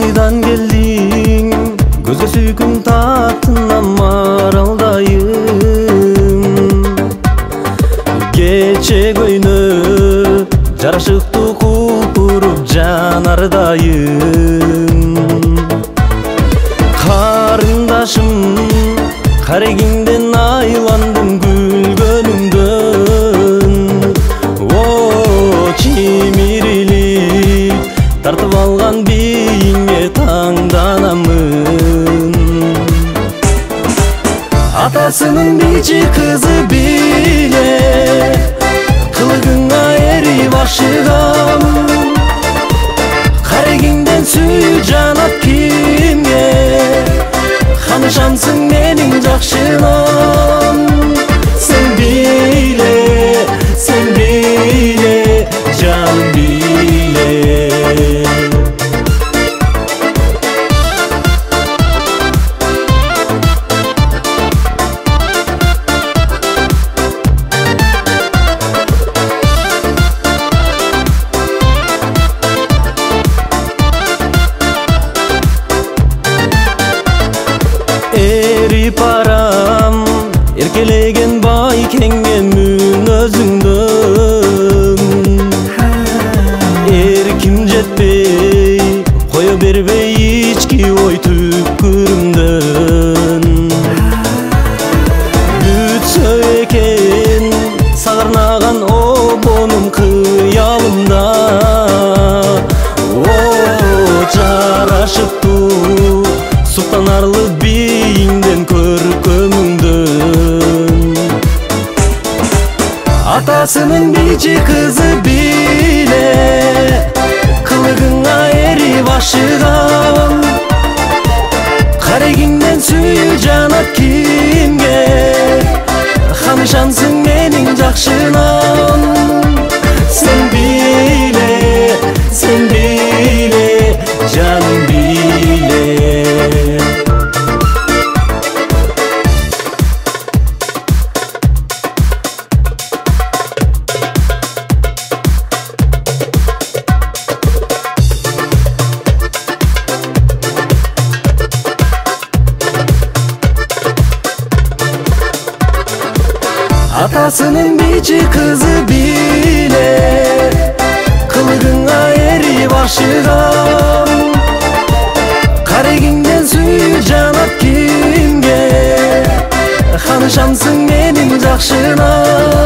Кайдан келдиң көзгө сүйкүм таттынан маралдайым кече көйнө жарашыктуу културуп жанардайым карындашым карегиңден айландым күлгөнүңдөн о чимирилип тартып алган бийиңе таңданамын атасынын бичи кызы биле кылыгыңа эрип ашыгам карегиңден сүйүү жанат кимге канышамсың менин жакшынам сен биле жан биле эрип барам эркелеген байкеңе мүнөзүңдөн эрким жетпей кое бербей ички ой түкүрүмдөн бүтсө экен сагарнаган обонум кыялымда о жарашыптуу суктанарлы бийиңден көркөмүңдөн атасынын бичи кызы биле кылыгыңа эрип ашыгам карегиңден сүйүү жанат кимге канышамсың менин жакшынам сен биле жан биле атасынын бичи кызы биле кылыгыңа эрип ашыгам карегиңден сүйүү жанат кимге канышамсың менин жакшынам